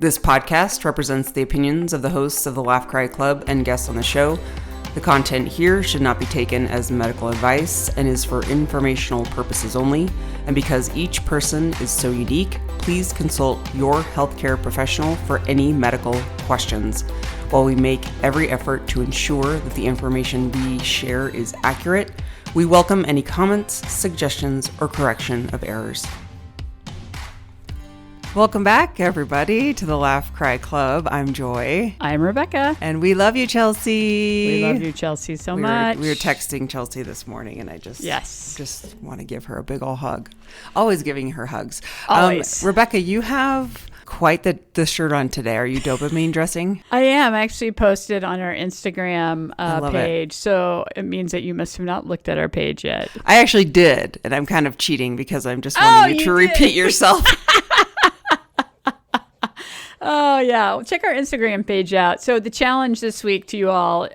This podcast represents the opinions of the hosts of the Laugh Cry Club and guests on the show. The content here should not be taken as medical advice and is for informational purposes only. And because each person is so unique, please consult your healthcare professional for any medical questions. While we make every effort to ensure that the information we share is accurate, we welcome any comments, suggestions, or correction of errors. Welcome back, everybody, to the Laugh Cry Club. I'm Joy. I'm Rebecca. And we love you, Chelsea. We love you, Chelsea, so much. We were texting Chelsea this morning, and I just want to give her a big ol' hug. Always giving her hugs. Always. Rebecca, you have quite the shirt on today. Are you dopamine dressing? I am. I actually posted on our Instagram page, so it means that you must have not looked at our page yet. I actually did, and I'm kind of cheating because I'm just wanting you to repeat yourself. Oh, yeah. Well, check our Instagram page out. So the challenge this week to you all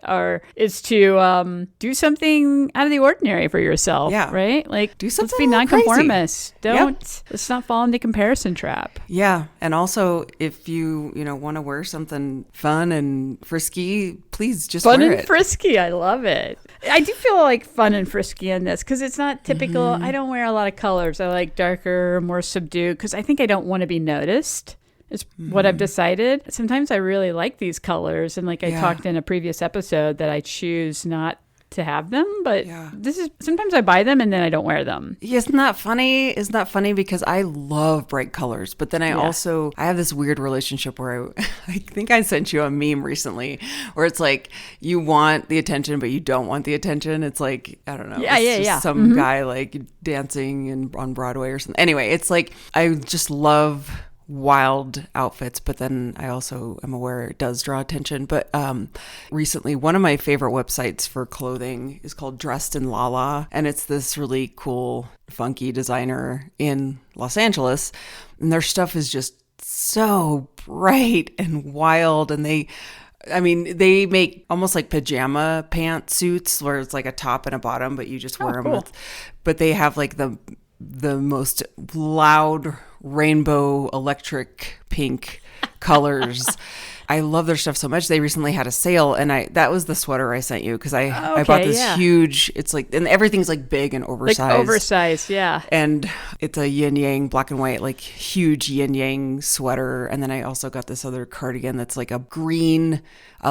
is to do something out of the ordinary for yourself. Yeah. Right? Like, do something let's be nonconformist. Crazy. Let's not fall in the comparison trap. Yeah. And also, if you want to wear something fun and frisky, please just wear it. Fun and frisky. I love it. I do feel like fun and frisky in this because it's not typical. Mm-hmm. I don't wear a lot of colors. I like darker, more subdued because I think I don't want to be noticed. Is what I've decided. Sometimes I really like these colors. And like I talked in a previous episode that I choose not to have them. But sometimes I buy them and then I don't wear them. Isn't that funny? Isn't that funny? Because I love bright colors. But then I have this weird relationship where I think I sent you a meme recently where it's like you want the attention, but you don't want the attention. It's like, I don't know. Some guy like dancing on Broadway or something. Anyway, it's like I just love wild outfits, but then I also am aware it does draw attention. But recently, one of my favorite websites for clothing is called Dressed in Lala, and it's this really cool, funky designer in Los Angeles, and their stuff is just so bright and wild, and they make almost like pajama pantsuits where it's like a top and a bottom, but you just wear them. But they have like the most loud rainbow electric pink colors. I love their stuff so much. They recently had a sale, and that was the sweater I sent you because I bought this huge. It's like, and everything's like big and oversized. Like oversized, yeah. And it's a yin yang, black and white, like huge yin yang sweater. And then I also got this other cardigan that's like a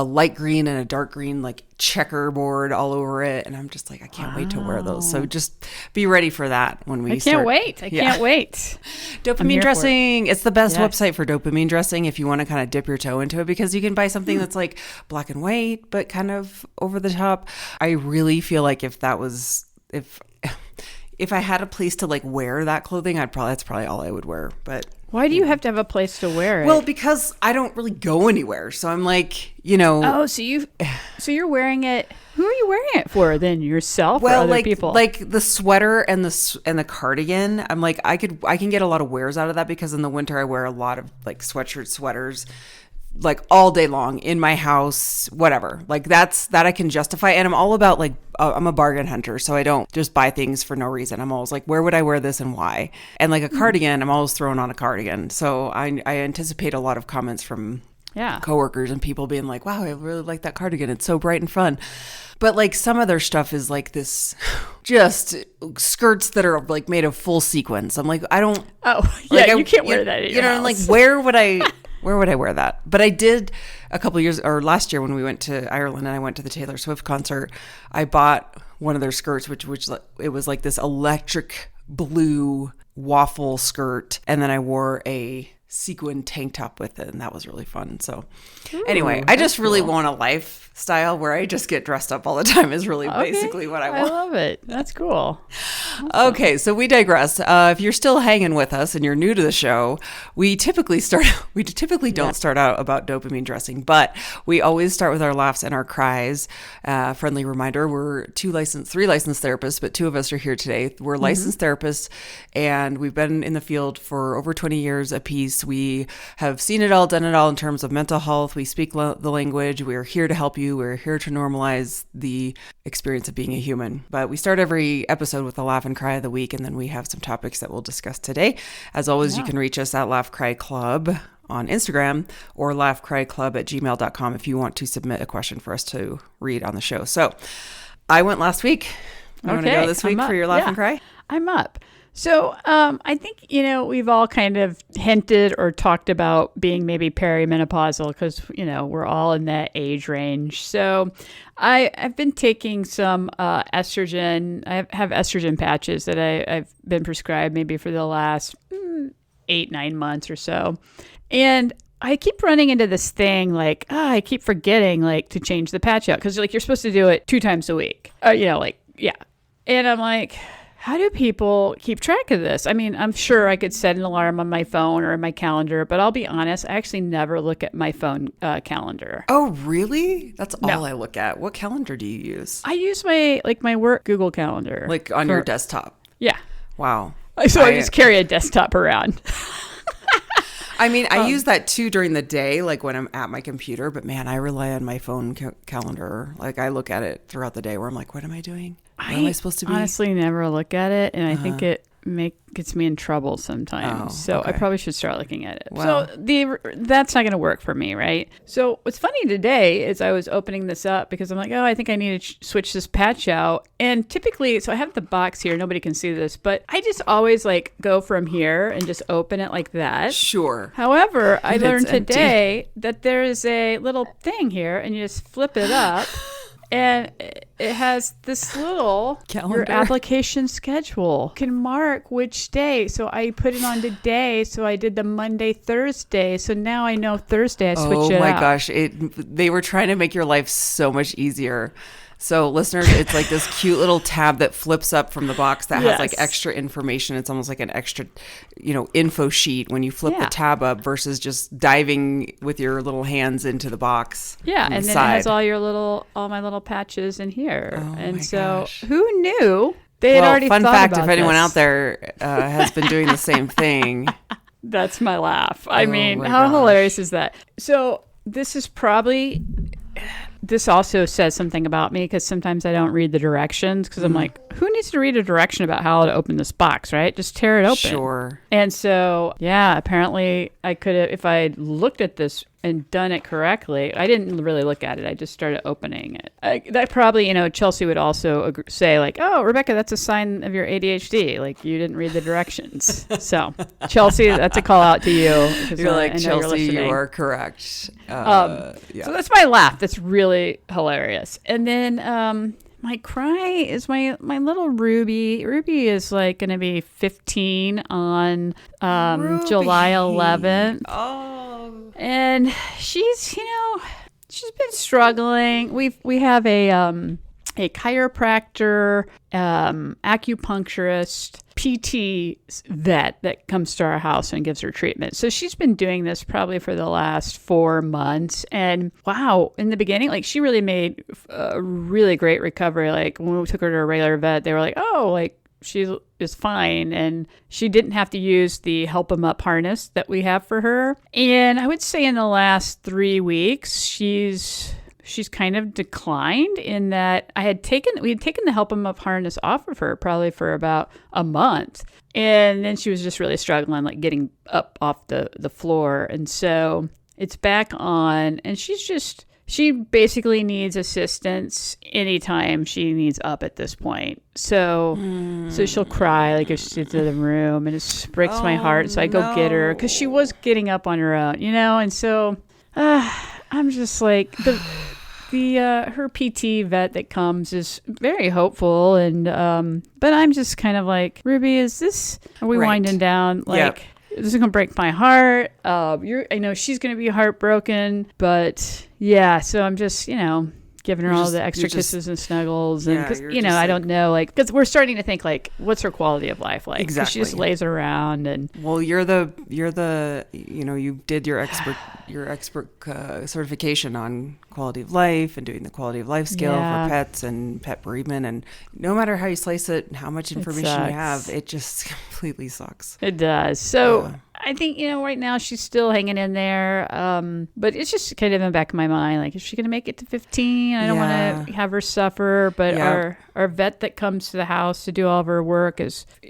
light green and a dark green, like checkerboard all over it. And I'm just like, I can't wait to wear those. So just be ready for that when we start. I can't wait. Dopamine dressing. It's the best website for dopamine dressing if you want to kind of dip your toe into it, because you can buy something that's like black and white, but kind of over the top. I really feel like if I had a place to like wear that clothing, that's probably all I would wear. But why do you have to have a place to wear it? Well, because I don't really go anywhere. So I'm like, Oh, so you're wearing it. Who are you wearing it for then? Yourself or other people? Like the sweater and the cardigan. I'm like, I can get a lot of wears out of that because in the winter I wear a lot of like sweaters, like all day long in my house, whatever. Like that I can justify. And I'm all about like, I'm a bargain hunter. So I don't just buy things for no reason. I'm always like, where would I wear this and why? And like a cardigan, I'm always throwing on a cardigan. So I anticipate a lot of comments from coworkers and people being like, wow, I really like that cardigan. It's so bright and fun. But like some of their stuff is like this, just skirts that are like made of full sequins. I'm like, I don't. Oh, yeah, you can't wear that in your house. I'm like, where would I wear that? But I did a couple of years, or last year when we went to Ireland and I went to the Taylor Swift concert, I bought one of their skirts, which it was like this electric blue waffle skirt. And then I wore a sequin tank top with it, and that was really fun. So anyway, I just really want a lifestyle where I just get dressed up all the time is really basically what I want. I love it. That's cool. Awesome. Okay, so we digress. If you're still hanging with us and you're new to the show, we typically don't start out about dopamine dressing, but we always start with our laughs and our cries. Friendly reminder, we're three licensed therapists, but two of us are here today. We're licensed therapists, and we've been in the field for over 20 years apiece. We have seen it all, done it all in terms of mental health. We speak the language. We're here to help you. We're here to normalize the experience of being a human. But we start every episode with a laugh and cry of the week, and then we have some topics that we'll discuss today. As always, you can reach us at Laugh Cry Club on Instagram or laughcryclub@gmail.com if you want to submit a question for us to read on the show. So I went last week. You want to go this week for your Laugh and Cry? I'm up. So I think, we've all kind of hinted or talked about being maybe perimenopausal because, we're all in that age range. So I've been taking some estrogen. I have estrogen patches that I've been prescribed maybe for the last 8-9 months or so. And I keep running into this thing I keep forgetting to change the patch out because you're supposed to do it 2 times a week. Yeah. And I'm like, how do people keep track of this? I mean, I'm sure I could set an alarm on my phone or in my calendar, but I'll be honest, I actually never look at my phone calendar. Oh, really? That's all I look at. What calendar do you use? I use my work Google Calendar. On your desktop? Yeah. Wow. So I just carry a desktop around. I mean, I use that too during the day, when I'm at my computer. But man, I rely on my phone calendar. I look at it throughout the day where I'm like, what am I doing? What am I supposed to be? Honestly never look at it. And I think it gets me in trouble sometimes. I probably should start looking at it. Wow. So that's not going to work for me, right? So what's funny today is I was opening this up because I'm like, I think I need to switch this patch out. And typically, so I have the box here. Nobody can see this, but I just always go from here and just open it like that. Sure. However, I learned today that there is a little thing here and you just flip it up. And it has this little calendar. Your application schedule. You can mark which day. So I put it on today. So I did the Monday, Thursday. So now I know Thursday I switch it out. Oh my gosh. They were trying to make your life so much easier. So listeners, it's this cute little tab that flips up from the box that has extra information. It's almost like an extra, info sheet when you flip the tab up versus just diving with your little hands into the box. Yeah, and then it has all my little patches in here. Oh and so gosh. Who knew? They had already fun thought fact, about if anyone this. out there has been doing the same thing. That's my laugh. I mean, my how gosh. hilarious is that? So this is probably... This also says something about me because sometimes I don't read the directions because I'm like, who needs to read a direction about how to open this box, right? Just tear it open. Sure. And so, apparently I could have, if I had looked at this and done it correctly, I didn't really look at it. I just started opening it. That probably, Chelsea would also say oh, Rebecca, that's a sign of your ADHD. You didn't read the directions. So Chelsea, that's a call out to you. You're Chelsea, you are correct. So that's my laugh. That's really hilarious. And then my cry is my little Ruby. Ruby is going to be 15 on July 11th. Oh. And she's been struggling. We have a chiropractor, acupuncturist, PT vet that comes to our house and gives her treatment. So she's been doing this probably for the last 4 months. And wow, in the beginning, she really made a really great recovery. When we took her to a regular vet, they were like, oh, she is fine. And she didn't have to use the Help 'em Up harness that we have for her. And I would say in the last 3 weeks, she's kind of declined in that we had taken the Help 'em Up harness off of her probably for about a month. And then she was just really struggling, getting up off the floor. And so it's back on, and she basically needs assistance anytime she needs up at this point. So she'll cry if she's in the room, and it just breaks my heart. So I go get her because she was getting up on her own, and so I'm just her PT vet that comes is very hopeful, and but I'm just kind of Ruby, are we winding down? Yep. This is gonna break my heart. I know she's gonna be heartbroken, but yeah. So I'm just giving her all the extra kisses and snuggles, and because I don't know, because we're starting to think what's her quality of life like? Exactly. She just lays around, and you're the you did your expert certification on quality of life and doing the quality of life scale for pets and pet bereavement, and no matter how you slice it and how much information you have, it just completely sucks. It does. So I think, right now she's still hanging in there. But it's just kind of in the back of my mind. Like, is she going to make it to 15? I don't want to have her suffer. But our vet that comes to the house to do all of her work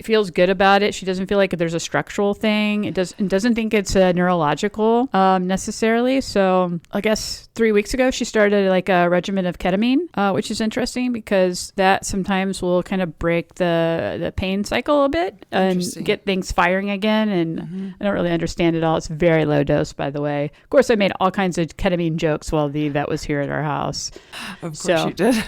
feels good about it. She doesn't feel like there's a structural thing. It doesn't think it's neurological necessarily. So I guess 3 weeks ago, she started like a regimen of ketamine, which is interesting because that sometimes will kind of break the pain cycle a bit and get things firing again. And I don't really understand it all. It's very low dose, by the way. Of course, I made all kinds of ketamine jokes while the vet was here at our house. Of course you did.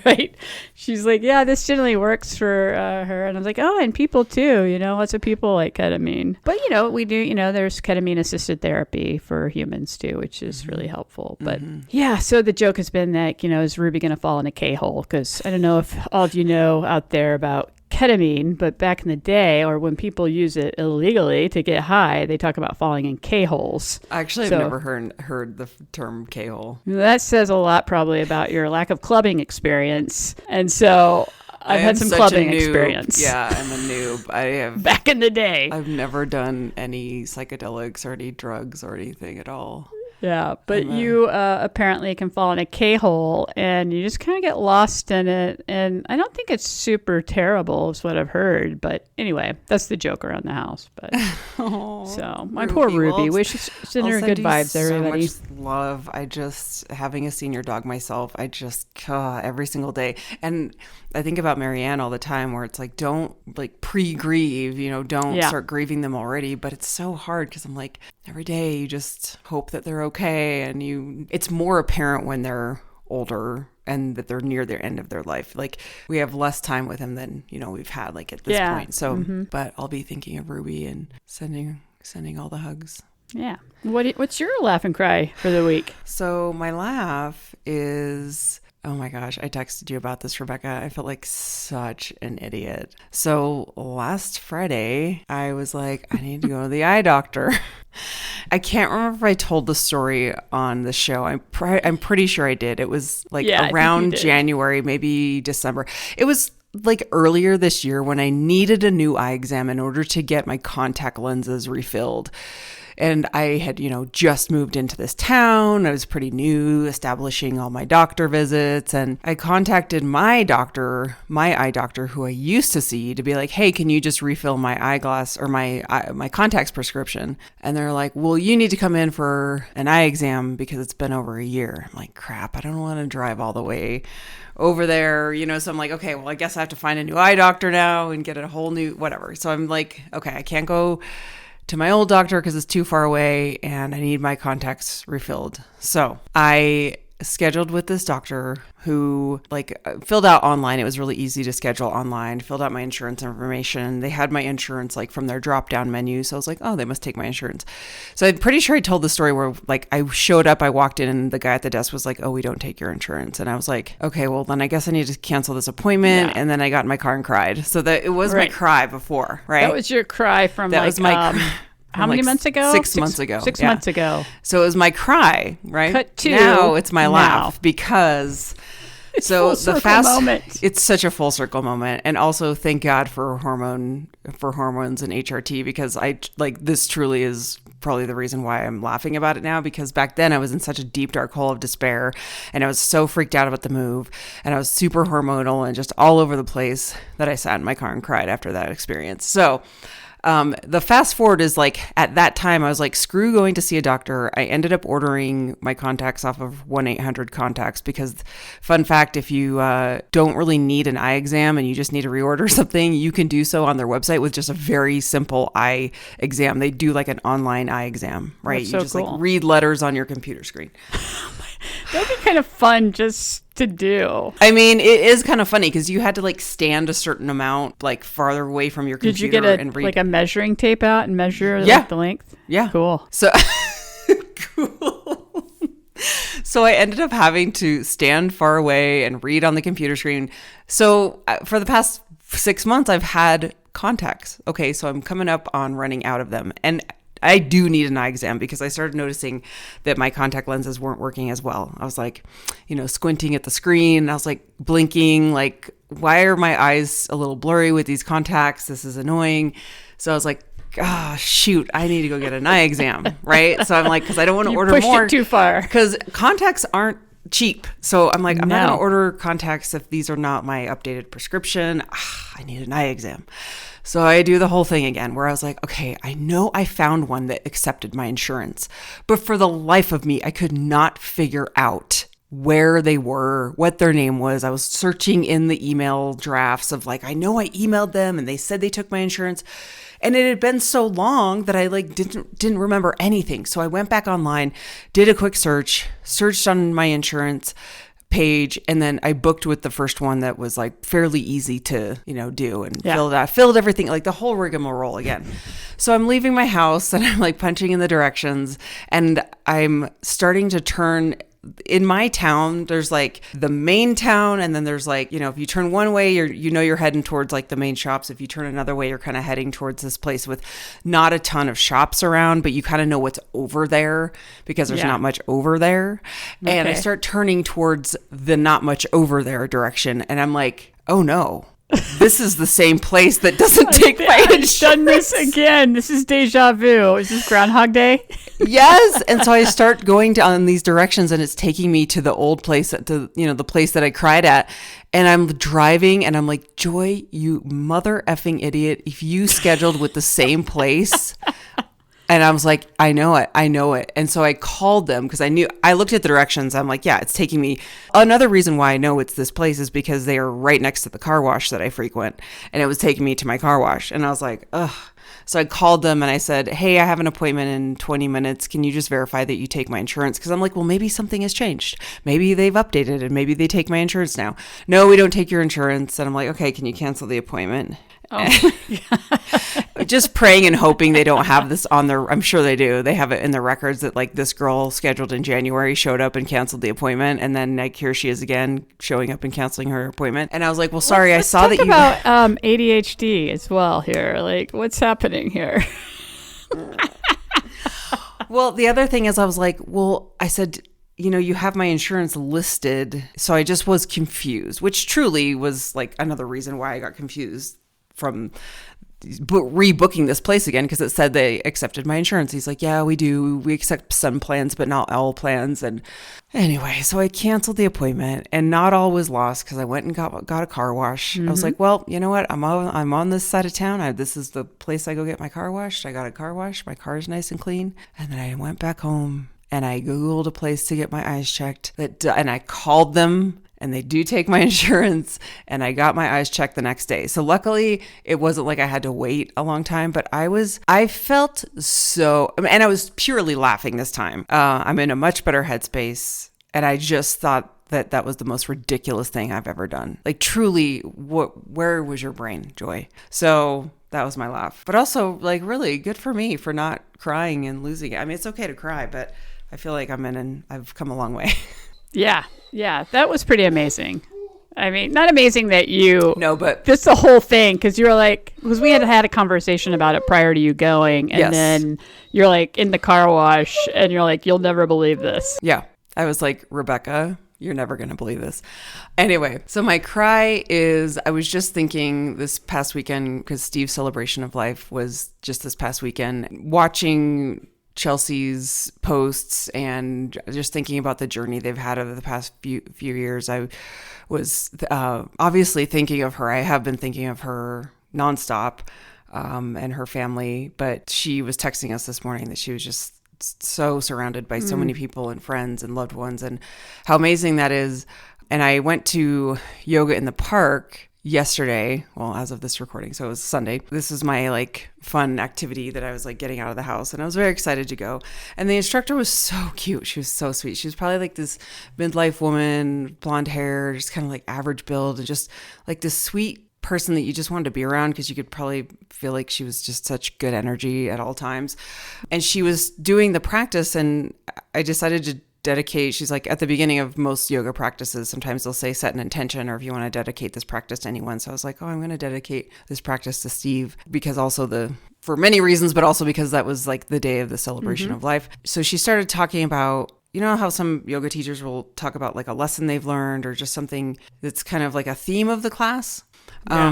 Right. She's like, yeah, this generally works for her. And I was like, oh, and people too, lots of people like ketamine. But, we do, there's ketamine assisted therapy for humans too, which is really helpful. But yeah, so the joke has been that, is Ruby going to fall in a K-hole? Because I don't know if all of you know out there about ketamine, but back in the day, or when people use it illegally to get high, they talk about falling in K-holes. Actually, I've never heard the term K-hole. That says a lot probably about your lack of clubbing experience. And so I've had some clubbing experience. Yeah, I'm a noob. I have back in the day. I've never done any psychedelics or any drugs or anything at all. Yeah, but you apparently can fall in a K-hole and you just kind of get lost in it. And I don't think it's super terrible is what I've heard. But anyway, that's the joke around the house. But so my poor Ruby. Wish send her good vibes, everybody. So much love. Having a senior dog myself, every single day. And I think about Marianne all the time where it's like, don't like pre-grieve, don't start grieving them already. But it's so hard because I'm like, every day you just hope that they're okay. And it's more apparent when they're older and that they're near their end of their life. Like we have less time with them than, we've had like at this point. So, but I'll be thinking of Ruby and sending all the hugs. Yeah. What's your laugh and cry for the week? So my laugh is... Oh my gosh, I texted you about this, Rebecca. I felt like such an idiot. So last Friday, I was like, I need to go to the eye doctor. I can't remember if I told the story on the show. I'm pretty sure I did. It was like around January, maybe December. It was like earlier this year when I needed a new eye exam in order to get my contact lenses refilled. And I had, just moved into this town. I was pretty new, establishing all my doctor visits. And I contacted my eye doctor, who I used to see, to be like, hey, can you just refill my eyeglass or my contacts prescription? And they're like, well, you need to come in for an eye exam because it's been over a year. I'm like, crap, I don't want to drive all the way over there, so I'm like, okay, well, I guess I have to find a new eye doctor now and get a whole new whatever. So I'm like, okay, I can't go to my old doctor because it's too far away and I need my contacts refilled. So I scheduled with this doctor who filled out online. It was really easy to schedule online, filled out my insurance information. They had my insurance from their drop down menu. So I was like, oh, they must take my insurance. So I'm pretty sure I told the story where I showed up, I walked in and the guy at the desk was like, oh, we don't take your insurance. And I was like, okay, well then I guess I need to cancel this appointment. Yeah. And then I got in my car and cried. So that it was my cry before, right? That was your cry from that was my how many months ago? 6 months ago. 6 months ago. So it was my cry, right? Cut to now it's my laugh because it's moment. It's such a full circle moment. And also thank God for hormones and HRT because this truly is probably the reason why I'm laughing about it now, because back then I was in such a deep dark hole of despair and I was so freaked out about the move and I was super hormonal and just all over the place that I sat in my car and cried after that experience. So the fast forward is at that time I was like, screw going to see a doctor. I ended up ordering my contacts off of 1-800-CONTACTS because fun fact, if you don't really need an eye exam and you just need to reorder something, you can do so on their website with just a very simple eye exam. They do an online eye exam, right? That's you so just cool. read letters on your computer screen. That'd be kind of fun just to do. I mean, it is kind of funny because you had to stand a certain amount farther away from your computer. Did you get and read a measuring tape out and measure the length? Yeah. Cool. So cool. So I ended up having to stand far away and read on the computer screen. So for the past 6 months, I've had contacts. Okay, so I'm coming up on running out of them. And I do need an eye exam because I started noticing that my contact lenses weren't working as well. I was squinting at the screen. I was blinking, why are my eyes a little blurry with these contacts? This is annoying. So I was like, shoot, I need to go get an eye exam, right? So I'm like, because I don't want to order pushed more. it too far. Because contacts aren't cheap. So I'm like, I'm not No. going to order contacts if these are not my updated prescription. I need an eye exam. So I do the whole thing again where I was like, okay, I know I found one that accepted my insurance, but for the life of me, I could not figure out where they were, what their name was. I was searching in the email drafts of like, I know I emailed them and they said they took my insurance. And it had been so long that I like didn't remember anything. So I went back online, did a quick search, searched on my insurance page, and then I booked with the first one that was like fairly easy to, do and filled everything, like the whole rigmarole again. So I'm leaving my house and I'm like punching in the directions and I'm starting to turn. In my town, there's like the main town, and then there's like, if you turn one way, you're heading towards like the main shops. If you turn another way, you're kind of heading towards this place with not a ton of shops around, but you kind of know what's over there because there's not much over there. Okay. And I start turning towards the not much over there direction, and I'm like, oh no. This is the same place that doesn't take my insurance. I've done this again. This is deja vu. Is this Groundhog Day? Yes. And so I start going on these directions and it's taking me to the old place, to the place that I cried at. And I'm driving and I'm like, Joy, you mother effing idiot. If you scheduled with the same place. And I was like, I know it. And so I called them because I looked at the directions. I'm like, yeah, it's taking me. Another reason why I know it's this place is because they are right next to the car wash that I frequent. And it was taking me to my car wash. And I was like, ugh. So I called them and I said, hey, I have an appointment in 20 minutes. Can you just verify that you take my insurance? Because I'm like, well, maybe something has changed. Maybe they've updated and maybe they take my insurance now. No, we don't take your insurance. And I'm like, okay, can you cancel the appointment? Oh. Just praying and hoping they don't have this on their, I'm sure they do. They have it in their records that like this girl scheduled in January showed up and canceled the appointment. And then like here she is again showing up and canceling her appointment. And I was like, well, sorry, I saw that you about ADHD as well here. Like what's happening here? Well, the other thing is I was like, well, I said, you have my insurance listed. So I just was confused, which truly was like another reason why I got confused from rebooking this place again because it said they accepted my insurance. He's like, yeah, we do. We accept some plans, but not all plans. And anyway, so I canceled the appointment and not all was lost because I went and got a car wash. Mm-hmm. I was like, well, you know what? I'm on this side of town. This is the place I go get my car washed. I got a car wash. My car is nice and clean. And then I went back home and I Googled a place to get my eyes checked and I called them. And they do take my insurance and I got my eyes checked the next day. So luckily it wasn't like I had to wait a long time, but I felt so, and I was purely laughing this time. I'm in a much better headspace. And I just thought that was the most ridiculous thing I've ever done. Like truly, where was your brain, Joy? So that was my laugh, but also like really good for me for not crying and losing it. I mean, it's okay to cry, but I feel like I've come a long way. Yeah, that was pretty amazing. I mean, not amazing that you... No, but... Just the whole thing, because you were like... Because we had a conversation about it prior to you going, and then you're like in the car wash, and you're like, you'll never believe this. Yeah. I was like, Rebecca, you're never going to believe this. Anyway, so my cry is... I was just thinking this past weekend, because Steve's celebration of life was just this past weekend, watching... Chelsea's posts and just thinking about the journey they've had over the past few years. I was obviously thinking of her. I have been thinking of her nonstop and her family, but she was texting us this morning that she was just so surrounded by so many people and friends and loved ones and how amazing that is. And I went to yoga in the park yesterday, well, as of this recording, so it was Sunday. This is my like fun activity that I was like getting out of the house, and I was very excited to go. And the instructor was so cute. She was so sweet. She was probably like this midlife woman, blonde hair, just kind of like average build, and just like this sweet person that you just wanted to be around because you could probably feel like she was just such good energy at all times. And she was doing the practice, and I decided to dedicate, she's like, at the beginning of most yoga practices, sometimes they'll say set an intention, or if you want to dedicate this practice to anyone. So I was like, oh, I'm going to dedicate this practice to Steve, because also for many reasons, but also because that was like the day of the celebration of life. So she started talking about, you know how some yoga teachers will talk about like a lesson they've learned or just something that's kind of like a theme of the class.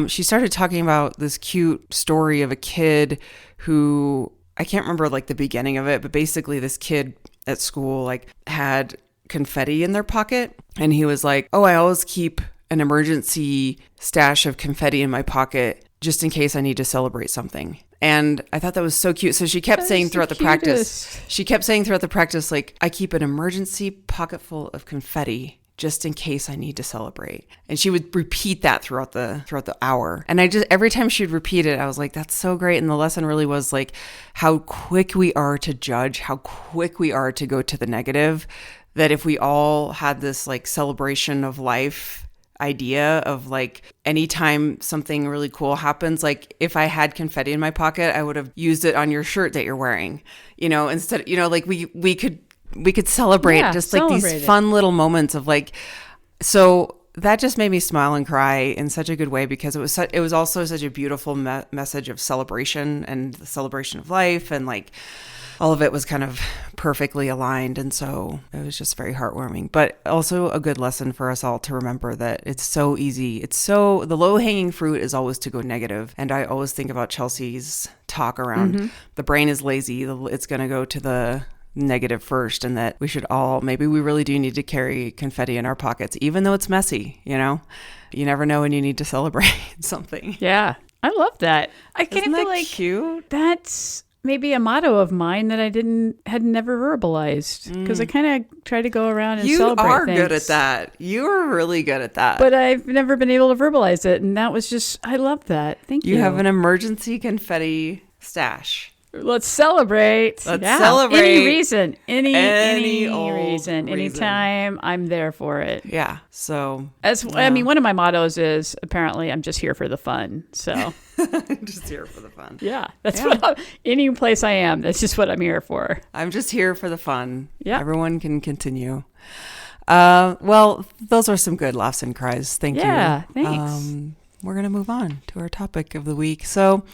She started talking about this cute story of a kid who, I can't remember like the beginning of it, but basically this kid at school like had confetti in their pocket. And he was like, oh, I always keep an emergency stash of confetti in my pocket just in case I need to celebrate something. And I thought that was so cute. So she kept saying throughout the practice, like, I keep an emergency pocket full of confetti just in case I need to celebrate. And she would repeat that throughout the hour. And every time she would repeat it, I was like, that's so great. And the lesson really was like how quick we are to judge, how quick we are to go to the negative, that if we all had this like celebration of life idea of like anytime something really cool happens, like if I had confetti in my pocket, I would have used it on your shirt that you're wearing, instead, like we could celebrate these fun little moments of like, so that just made me smile and cry in such a good way, because it was also such a beautiful message of celebration and the celebration of life, and like all of it was kind of perfectly aligned. And so it was just very heartwarming, but also a good lesson for us all to remember that it's so easy. The low hanging fruit is always to go negative. And I always think about Chelsea's talk around the brain is lazy. It's going to go to the negative first, and that we should all, maybe we really do need to carry confetti in our pockets, even though it's messy, you never know when you need to celebrate something. Yeah. I love that. I kind of feel like cute. That's maybe a motto of mine that I had never verbalized, because I kind of try to go around and celebrate things. You are good at that. You are really good at that. But I've never been able to verbalize it, and that was just, I love that. Thank you. You have an emergency confetti stash. Let's celebrate. Celebrate. Any reason. Any reason. Anytime, I'm there for it. Yeah. So. I mean, one of my mottos is, apparently, I'm just here for the fun. So. Just here for the fun. Yeah. What any place I am, that's just what I'm here for. I'm just here for the fun. Yeah. Everyone can continue. Well, those are some good laughs and cries. Thank you. Yeah. Thanks. We're going to move on to our topic of the week. So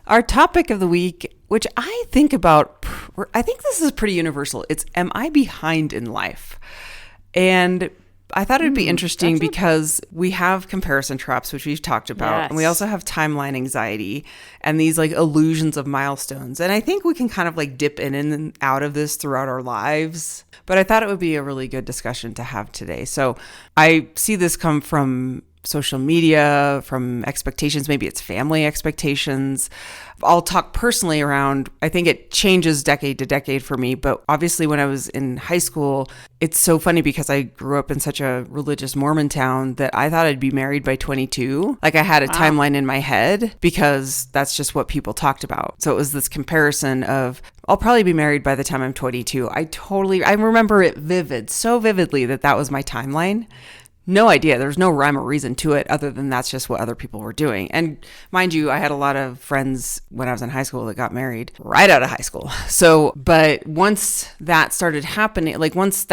our topic of the week, which I think about, I think this is pretty universal. It's, am I behind in life? And I thought it'd be interesting because we have comparison traps, which we've talked about. Yes. And we also have timeline anxiety and these like illusions of milestones. And I think we can kind of like dip in and out of this throughout our lives. But I thought it would be a really good discussion to have today. So I see this come from social media, from expectations. Maybe it's family expectations. I'll talk personally around, I think it changes decade to decade for me. But obviously when I was in high school, it's so funny because I grew up in such a religious Mormon town that I thought I'd be married by 22. Like I had a timeline in my head because that's just what people talked about. So it was this comparison of, I'll probably be married by the time I'm 22. I remember it so vividly that was my timeline. No idea. There's no rhyme or reason to it other than that's just what other people were doing. And mind you, I had a lot of friends when I was in high school that got married right out of high school. So, but once that started happening, like once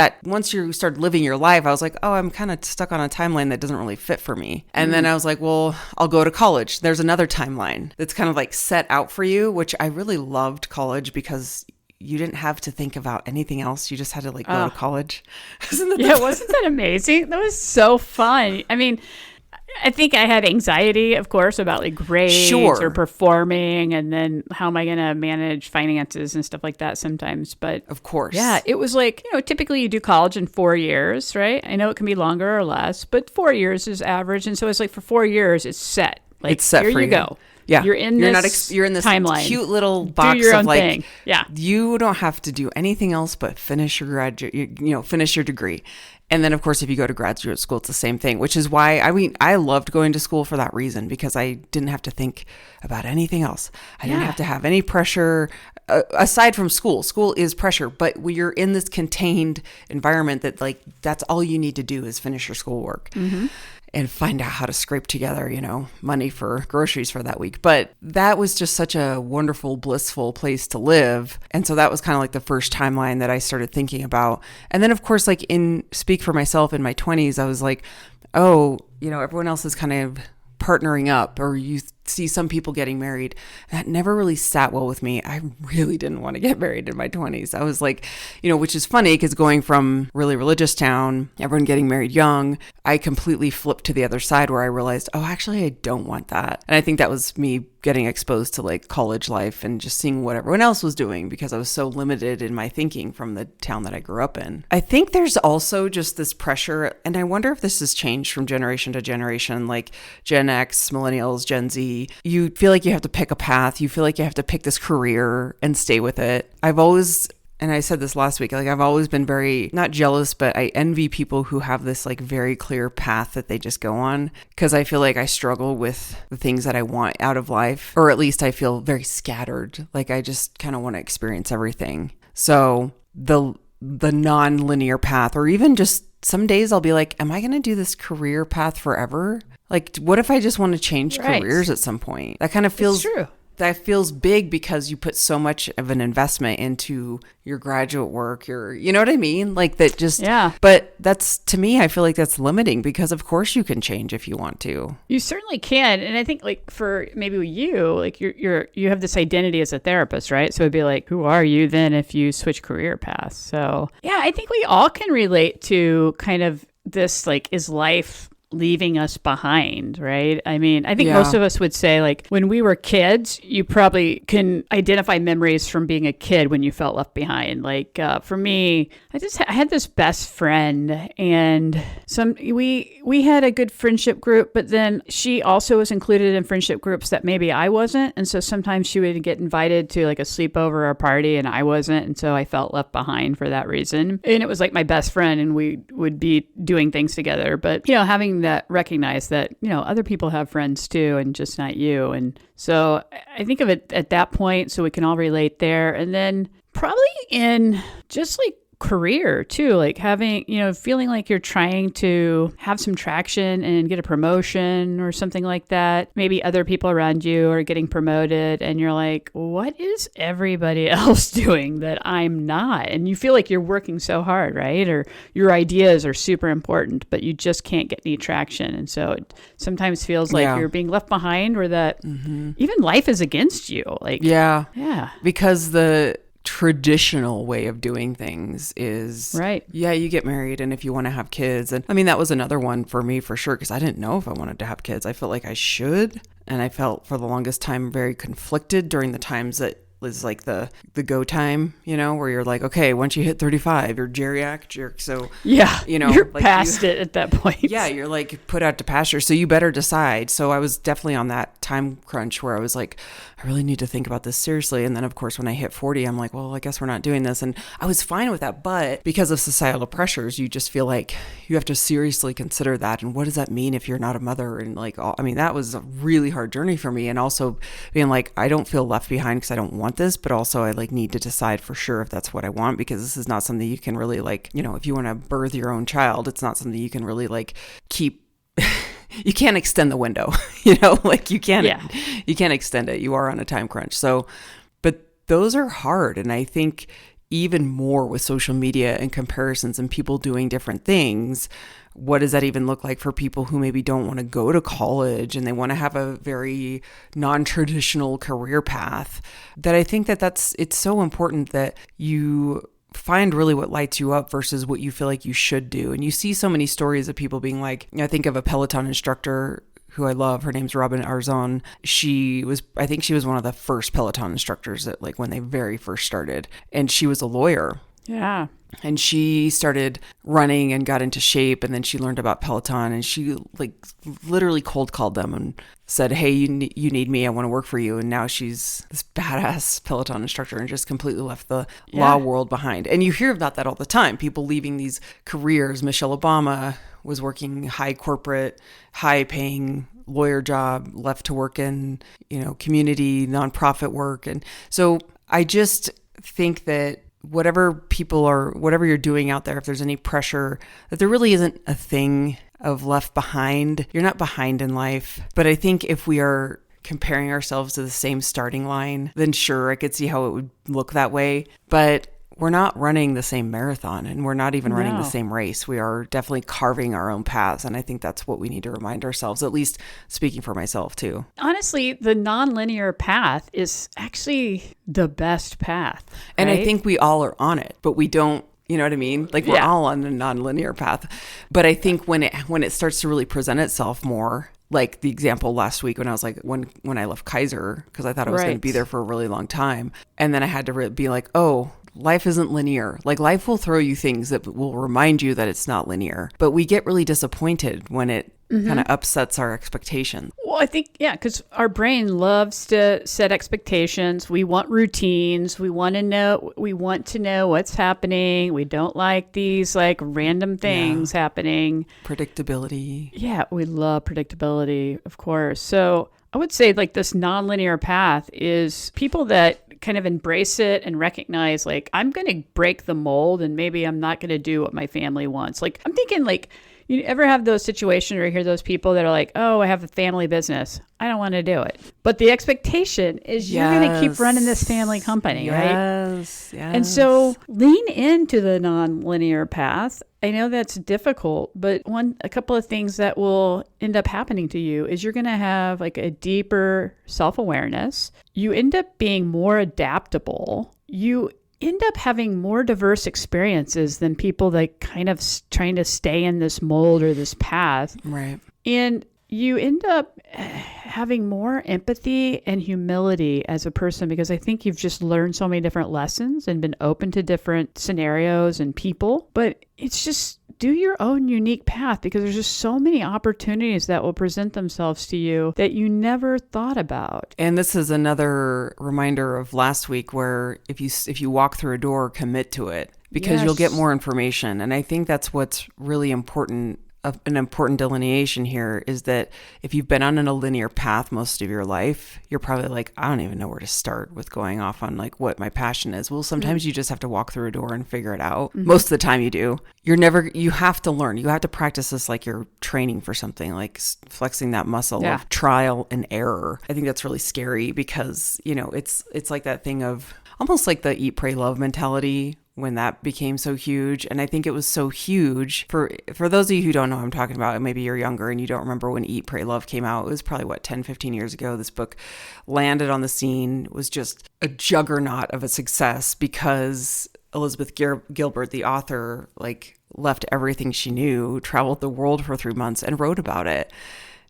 you started living your life, I was like, oh, I'm kind of stuck on a timeline that doesn't really fit for me. And then I was like, well, I'll go to college. There's another timeline that's kind of like set out for you, which I really loved college because you didn't have to think about anything else. You just had to like go to college. Wasn't that amazing? That was so fun. I mean, I think I had anxiety, of course, about like grades or performing, and then how am I going to manage finances and stuff like that sometimes. But of course, yeah, it was like, typically you do college in 4 years, right? I know it can be longer or less, but 4 years is average. And so it's like for 4 years, it's set. Like, it's set here for you go. Yeah, you're in this timeline. Cute little box do your of own like, thing. Yeah, you don't have to do anything else but finish your finish your degree. And then of course, if you go to graduate school, it's the same thing, which is why, I loved going to school for that reason, because I didn't have to think about anything else. I didn't have to have any pressure aside from school. School is pressure, but when you're in this contained environment that like, that's all you need to do is finish your schoolwork. And find out how to scrape together, money for groceries for that week. But that was just such a wonderful, blissful place to live. And so that was kind of like the first timeline that I started thinking about. And then of course, like speak for myself in my 20s, I was like, oh, everyone else is kind of partnering up, or you see some people getting married. That never really sat well with me. I really didn't want to get married in my 20s. I was like, which is funny because going from really religious town, everyone getting married young, I completely flipped to the other side where I realized, oh, actually, I don't want that. And I think that was me getting exposed to like college life and just seeing what everyone else was doing because I was so limited in my thinking from the town that I grew up in. I think there's also just this pressure, and I wonder if this has changed from generation to generation, like Gen X, millennials, Gen Z. You feel like you have to pick a path. You feel like you have to pick this career and stay with it. And I said this last week, like I've always been very, not jealous, but I envy people who have this like very clear path that they just go on. Because I feel like I struggle with the things that I want out of life, or at least I feel very scattered. Like I just kind of want to experience everything. So the non-linear path, or even just some days I'll be like, am I going to do this career path forever? Like, what if I just want to change careers at some point? That kind of feels true. That feels big because you put so much of an investment into your graduate work, you know what I mean? Like that just, yeah. But that's, to me, I feel like that's limiting because of course you can change if you want to. You certainly can. And I think like for maybe you, like you have this identity as a therapist, right? So it'd be like, who are you then if you switch career paths? So yeah, I think we all can relate to kind of this, like, is life leaving us behind, right? I mean, I think most of us would say, like, when we were kids, you probably can identify memories from being a kid when you felt left behind. Like, for me, I had this best friend, and we had a good friendship group, but then she also was included in friendship groups that maybe I wasn't, and so sometimes she would get invited to like a sleepover or a party, and I wasn't, and so I felt left behind for that reason. And it was like my best friend, and we would be doing things together, but having that recognize that other people have friends too and just not you. And so I think of it at that point, so we can all relate there. And then probably in just like career too, like having, feeling like you're trying to have some traction and get a promotion or something like that. Maybe other people around you are getting promoted and you're like, what is everybody else doing that I'm not? And you feel like you're working so hard, right? Or your ideas are super important, but you just can't get any traction. And so it sometimes feels like you're being left behind, or that even life is against you. Like, yeah. Because the traditional way of doing things is you get married, and if you want to have kids, and I mean that was another one for me for sure, because I didn't know if I wanted to have kids. I felt like I should, and I felt for the longest time very conflicted during the times that was like the go time, where you're like, okay, once you hit 35, you're geriatric jerk. So you're like past it at that point. Yeah, you're like put out to pasture. So you better decide. So I was definitely on that time crunch where I was like, I really need to think about this seriously. And then of course, when I hit 40, I'm like, well, I guess we're not doing this. And I was fine with that. But because of societal pressures, you just feel like you have to seriously consider that. And what does that mean if you're not a mother? And like, that was a really hard journey for me. And also being like, I don't feel left behind because I don't want this, but also I like need to decide for sure if that's what I want, because this is not something you can really like, if you want to birth your own child, it's not something you can really like keep. You can't extend the window, like you can't extend it. You are on a time crunch. So, but those are hard. And I think even more with social media and comparisons and people doing different things, what does that even look like for people who maybe don't want to go to college and they want to have a very non-traditional career path? That I think it's so important that you find really what lights you up versus what you feel like you should do. And you see so many stories of people being like, I think of a Peloton instructor who I love. Her name's Robin Arzon. I think she was one of the first Peloton instructors that like when they very first started, and she was a lawyer. Yeah. And she started running and got into shape, and then she learned about Peloton, and she like literally cold called them and said, hey, you need me. I want to work for you. And now she's this badass Peloton instructor and just completely left the law world behind. And you hear about that all the time. People leaving these careers. Michelle Obama was working high corporate, high paying lawyer job, left to work in, community nonprofit work. And so I just think that whatever you're doing out there, if there's any pressure, that there really isn't a thing of left behind. You're not behind in life. But I think if we are comparing ourselves to the same starting line, then sure, I could see how it would look that way. But we're not running the same marathon, and we're not even running the No. same race. We are definitely carving our own paths. And I think that's what we need to remind ourselves, at least speaking for myself too. Honestly, the nonlinear path is actually the best path. And I right? think we all are on it, but we don't, you know what I mean? Like we're Yeah. all on a nonlinear path. But I think when it starts to really present itself more, like the example last week when I was like, when I left Kaiser, because I thought I was going to Right. be there for a really long time. And then I had to be like, oh, life isn't linear. Like life will throw you things that will remind you that it's not linear. But we get really disappointed when it kind of upsets our expectations. Well, I think, yeah, because our brain loves to set expectations. We want routines. We want to know what's happening. We don't like these like random things happening. Predictability. Yeah, we love predictability, of course. So I would say like this nonlinear path is people that kind of embrace it and recognize like, I'm going to break the mold and maybe I'm not going to do what my family wants. Like I'm thinking like, you ever have those situations where you hear those people that are like, oh, I have a family business. I don't want to do it. But the expectation is you're going to keep running this family company, right? Yes. And so lean into the nonlinear path. I know that's difficult, but a couple of things that will end up happening to you is you're going to have like a deeper self-awareness. You end up being more adaptable. You end up having more diverse experiences than people that kind of trying to stay in this mold or this path. Right. And you end up having more empathy and humility as a person because I think you've just learned so many different lessons and been open to different scenarios and people. But it's just do your own unique path because there's just so many opportunities that will present themselves to you that you never thought about. And this is another reminder of last week where if you walk through a door, commit to it because you'll get more information. And I think that's what's really important. An important delineation here is that if you've been on a linear path most of your life, you're probably like, I don't even know where to start with going off on like what my passion is. Well, sometimes you just have to walk through a door and figure it out. Most of the time you do. You have to learn. You have to practice this like you're training for something, like flexing that muscle of trial and error. I think that's really scary because, it's like that thing of almost like the eat, pray, love mentality when that became so huge. And I think it was so huge for those of you who don't know what I'm talking about, and maybe you're younger and you don't remember when Eat, Pray, Love came out. It was probably 10, 15 years ago. This book landed on the scene. It was just a juggernaut of a success because Elizabeth Gilbert, the author, like left everything she knew, traveled the world for 3 months and wrote about it,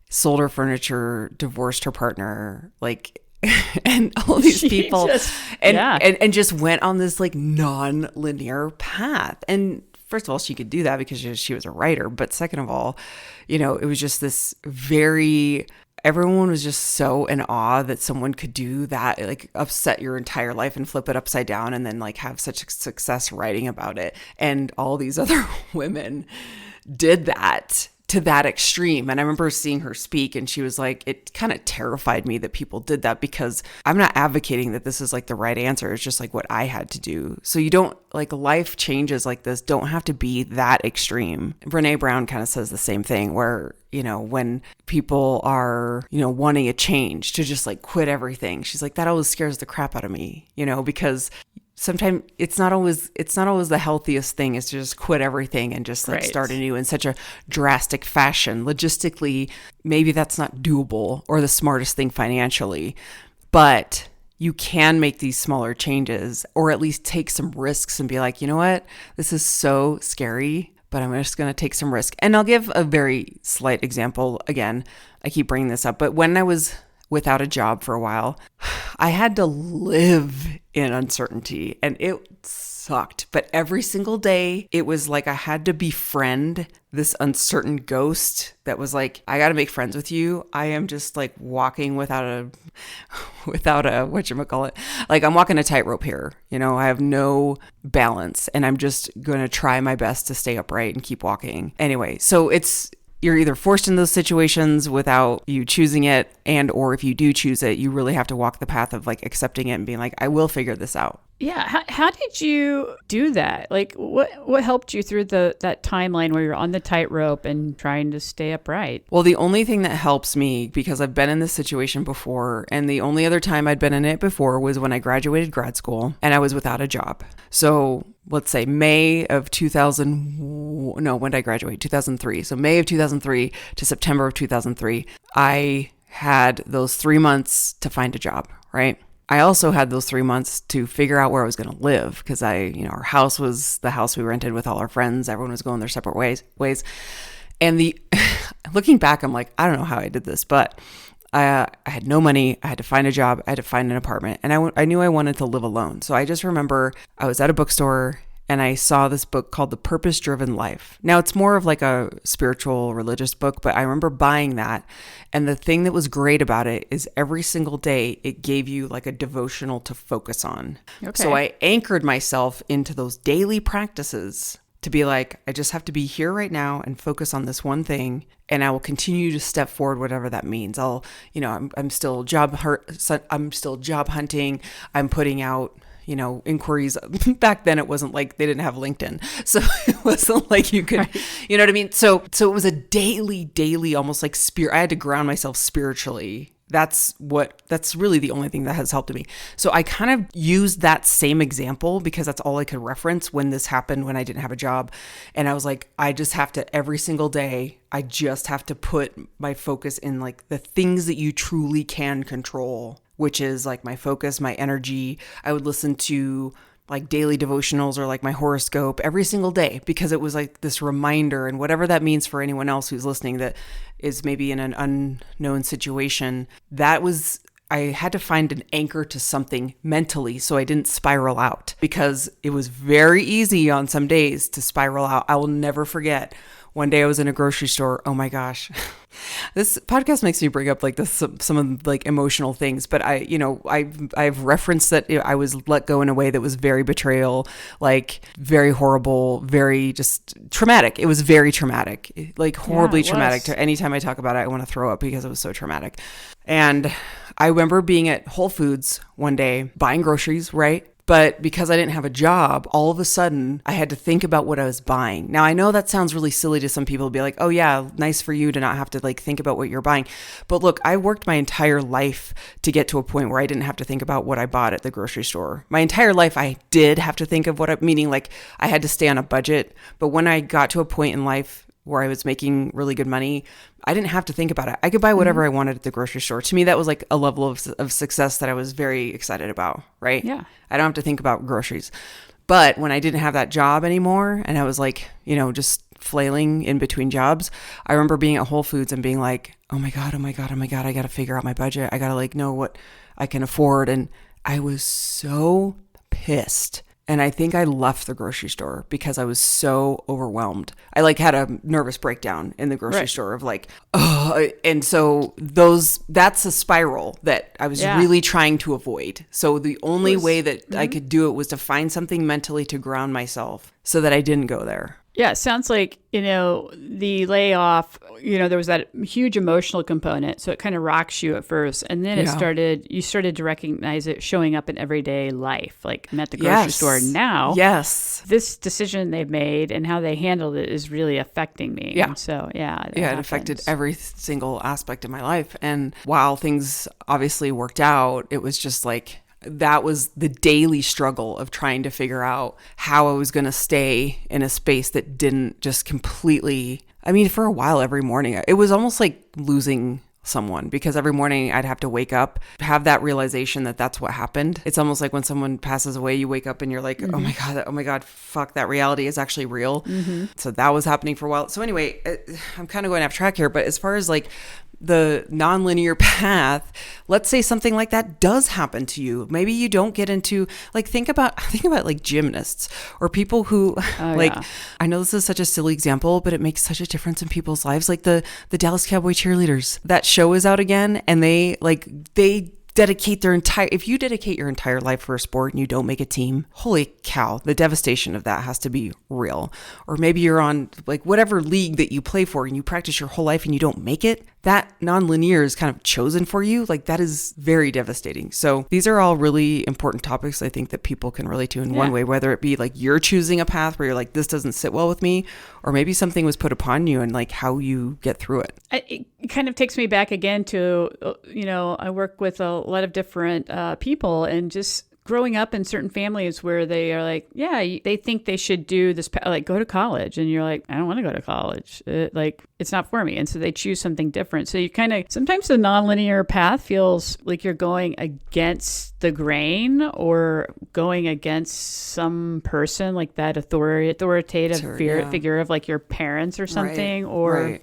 sold her furniture, divorced her partner, like and all these people and just went on this like non-linear path. And first of all, she could do that because she was a writer. But second of all, it was just this everyone was just so in awe that someone could do that, like upset your entire life and flip it upside down and then like have such success writing about it. And all these other women did that to that extreme. And I remember seeing her speak and she was like, it kind of terrified me that people did that because I'm not advocating that this is like the right answer. It's just like what I had to do. So you don't like life changes like this don't have to be that extreme. Brene Brown kind of says the same thing where, when people are, wanting a change to just like quit everything. She's like, that always scares the crap out of me, because sometimes it's not always the healthiest thing is to just quit everything and just like start anew in such a drastic fashion. Logistically, maybe that's not doable or the smartest thing financially, but you can make these smaller changes or at least take some risks and be like, you know what, this is so scary, but I'm just going to take some risk. And I'll give a very slight example. Again, I keep bringing this up, but when I was without a job for a while, I had to live in uncertainty and it sucked. But every single day, it was like I had to befriend this uncertain ghost that was like, I got to make friends with you. I am just like walking without a whatchamacallit. Like I'm walking a tightrope here. I have no balance and I'm just going to try my best to stay upright and keep walking. Anyway, so it's you're either forced in those situations without you choosing it, and or if you do choose it, you really have to walk the path of like accepting it and being like, I will figure this out. Yeah. How did you do that? Like, what helped you through that timeline where you're on the tightrope and trying to stay upright? Well, the only thing that helps me, because I've been in this situation before, and the only other time I'd been in it before was when I graduated grad school and I was without a job. So let's say May of 2000, no, when did I graduate? 2003. So May of 2003 to September of 2003, I had those 3 months to find a job, right? I also had those 3 months to figure out where I was going to live, because our house was the house we rented with all our friends. Everyone was going their separate ways. And looking back, I'm like, I don't know how I did this, but I had no money. I had to find a job. I had to find an apartment, and I knew I wanted to live alone. So I just remember I was at a bookstore and I saw this book called The Purpose-Driven Life. Now, it's more of like a spiritual, religious book, but I remember buying that. And the thing that was great about it is every single day, it gave you like a devotional to focus on. Okay. So I anchored myself into those daily practices to be like, I just have to be here right now and focus on this one thing. And I will continue to step forward, whatever that means. I'm still job hunting. I'm putting out inquiries. Back then it wasn't like they didn't have LinkedIn. So it wasn't like you could, right. You know what I mean? So it was a daily, almost like I had to ground myself spiritually. That's really the only thing that has helped me. So I kind of used that same example because that's all I could reference when this happened, when I didn't have a job. And I was like, I just have to, every single day, I just have to put my focus in like the things that you truly can control, which is like my focus, my energy. I would listen to like daily devotionals or like my horoscope every single day, because it was like this reminder, and whatever that means for anyone else who's listening that is maybe in an unknown situation, I had to find an anchor to something mentally so I didn't spiral out, because it was very easy on some days to spiral out. I will never forget. One day I was in a grocery store. Oh my gosh. This podcast makes me bring up like some of like emotional things, but I've referenced that I was let go in a way that was very betrayal, like very horrible, very just traumatic. It was very traumatic, like horribly traumatic. Anytime I talk about it, I want to throw up because it was so traumatic. And I remember being at Whole Foods one day buying groceries, right? But because I didn't have a job, all of a sudden I had to think about what I was buying. Now, I know that sounds really silly to some people, be like, oh yeah, nice for you to not have to like think about what you're buying. But look, I worked my entire life to get to a point where I didn't have to think about what I bought at the grocery store. My entire life, I did have to think of meaning like I had to stay on a budget. But when I got to a point in life where I was making really good money, I didn't have to think about it. I could buy whatever I wanted at the grocery store. To me, that was like a level of success that I was very excited about, right? Yeah. I don't have to think about groceries. But when I didn't have that job anymore and I was like, just flailing in between jobs, I remember being at Whole Foods and being like, oh my God, I got to figure out my budget. I got to like know what I can afford. And I was so pissed. And I think I left the grocery store because I was so overwhelmed. I like had a nervous breakdown in the grocery store of like, oh, and so that's a spiral that I was really trying to avoid. So the only way that I could do it was to find something mentally to ground myself so that I didn't go there. Yeah, it sounds like, the layoff, there was that huge emotional component. So it kind of rocks you at first. And then you started to recognize it showing up in everyday life, like I'm at the grocery store now. Yes. This decision they've made and how they handled it is really affecting me. Yeah. And so, it affected every single aspect of my life. And while things obviously worked out, it was just like, that was the daily struggle of trying to figure out how I was going to stay in a space that didn't just completely, for a while every morning, it was almost like losing someone, because every morning I'd have to wake up, have that realization that that's what happened. It's almost like when someone passes away, you wake up and you're like, oh my God, fuck, that reality is actually real. Mm-hmm. So that was happening for a while. So anyway, I'm kind of going off track here, but as far as like the nonlinear path, let's say something like that does happen to you. Maybe you don't get into like, think about like gymnasts or people who I know this is such a silly example, but it makes such a difference in people's lives. Like the Dallas Cowboy cheerleaders, that show is out again, and they if you dedicate your entire life for a sport and you don't make a team, holy cow, the devastation of that has to be real. Or maybe you're on like whatever league that you play for and you practice your whole life and you don't make it. That nonlinear is kind of chosen for you. Like that is very devastating. So these are all really important topics I think that people can relate to in one way, whether it be like you're choosing a path where you're like, this doesn't sit well with me, or maybe something was put upon you and like how you get through it. It kind of takes me back again to, I work with a lot of different people, and just growing up in certain families where they are like, they think they should do this, like go to college. And you're like, I don't want to go to college. It's not for me. And so they choose something different. So you kind of, sometimes the nonlinear path feels like you're going against the grain or going against some person, like that authoritative figure of like your parents or something.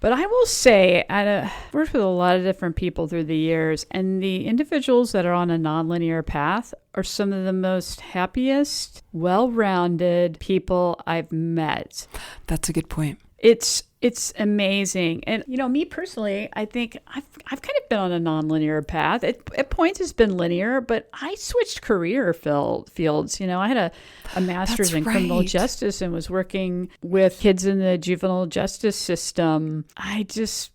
But I will say, I've worked with a lot of different people through the years, and the individuals that are on a nonlinear path are some of the most happiest, well-rounded people I've met. That's a good point. It's amazing. And, me personally, I think I've kind of been on a nonlinear path. At points it's been linear, but I switched career fields. I had a master's in criminal justice and was working with kids in the juvenile justice system. I just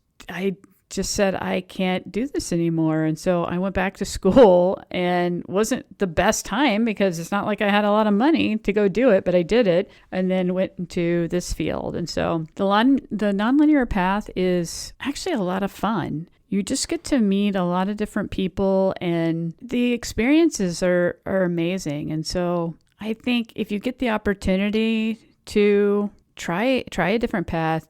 said, I can't do this anymore. And so I went back to school, and wasn't the best time because it's not like I had a lot of money to go do it, but I did it and then went into this field. And so the nonlinear path is actually a lot of fun. You just get to meet a lot of different people, and the experiences are amazing. And so I think if you get the opportunity to try a different path,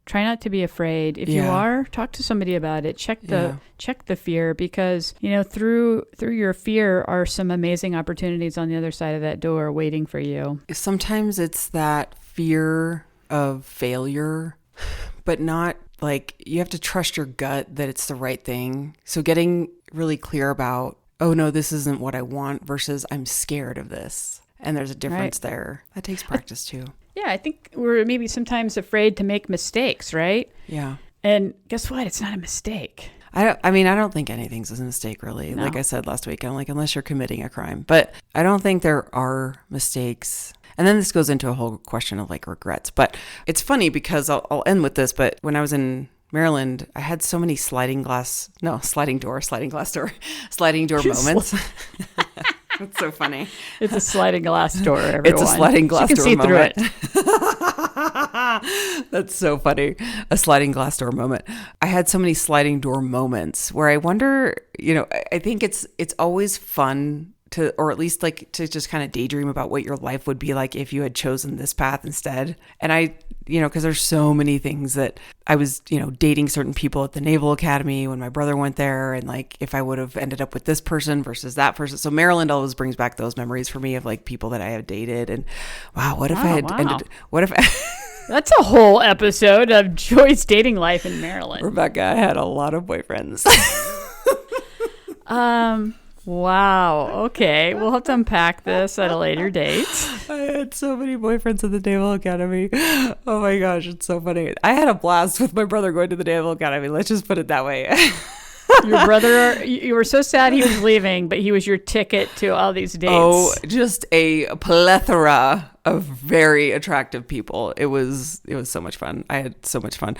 try not to be afraid. If you are, talk to somebody about it. Check the fear, because, through your fear are some amazing opportunities on the other side of that door waiting for you. Sometimes it's that fear of failure, but not like, you have to trust your gut that it's the right thing. So getting really clear about, oh no, this isn't what I want versus I'm scared of this. And there's a difference there. That takes practice too. Yeah, I think we're maybe sometimes afraid to make mistakes, right? Yeah. And guess what? It's not a mistake. I don't think anything's a mistake, really. No. Like I said last week, I'm like, unless you're committing a crime. But I don't think there are mistakes. And then this goes into a whole question of like regrets. But it's funny because I'll end with this. But when I was in Maryland, I had so many sliding glass moments. It's so funny. It's a sliding glass door, everyone. It's a sliding glass door moment. You can see through it. That's so funny. A sliding glass door moment. I had so many sliding door moments where I wonder, I think it's always fun to, or at least like to just kind of daydream about what your life would be like if you had chosen this path instead. And I, because there's so many things that I was, dating certain people at the Naval Academy when my brother went there, and like if I would have ended up with this person versus that person. So Maryland always brings back those memories for me of like people that I have dated, and what if That's a whole episode of Joy's dating life in Maryland. Rebecca, I had a lot of boyfriends. Wow. Okay. We'll have to unpack this at a later date. I had so many boyfriends at the Naval Academy. Oh my gosh, it's so funny. I had a blast with my brother going to the Naval Academy. Let's just put it that way. Your brother, you were so sad he was leaving, but he was your ticket to all these dates. Oh, just a plethora of very attractive people. It was so much fun. I had so much fun.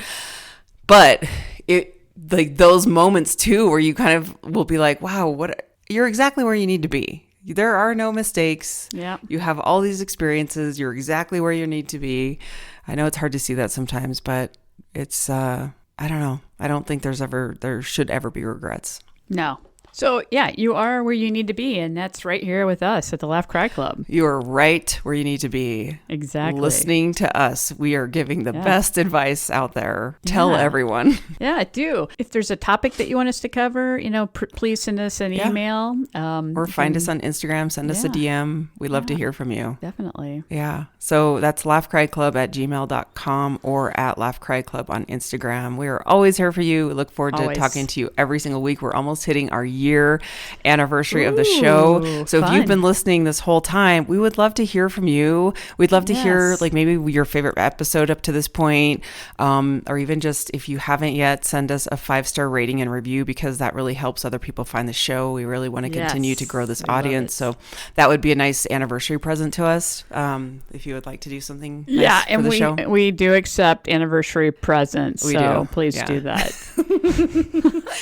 But like those moments too, where you kind of will be like, wow, you're exactly where you need to be. There are no mistakes. Yeah. You have all these experiences. You're exactly where you need to be. I know it's hard to see that sometimes, but it's, I don't know. I don't think there should ever be regrets. No. So yeah, you are where you need to be, and that's right here with us at the Laugh Cry Club. You are right where you need to be. Exactly. Listening to us. We are giving the best advice out there. Tell everyone. Yeah, do. If there's a topic that you want us to cover, please send us an email. Or find us on Instagram. Send us a DM. We'd love to hear from you. Definitely. Yeah. So that's laughcryclub@gmail.com or at Laugh Cry Club on Instagram. We are always here for you. We look forward to talking to you every single week. We're almost hitting our year anniversary of the show. So if you've been listening this whole time, we would love to hear from you. We'd love to hear like maybe your favorite episode up to this point, or even just if you haven't yet, send us a 5-star rating and review, because that really helps other people find the show. We really want to continue to grow this audience. So that would be a nice anniversary present to us, if you would like to do something nice for the show. We do accept anniversary presents, please do that.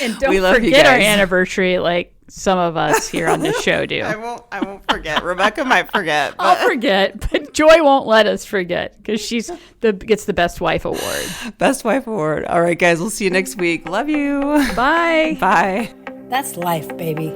And don't forget our anniversary like some of us here on the show do. I won't forget. Rebecca might forget. I'll forget, but Joy won't let us forget because she's gets the Best Wife Award. Best Wife Award. All right, guys, we'll see you next week. Love you. Bye. Bye. That's life, baby.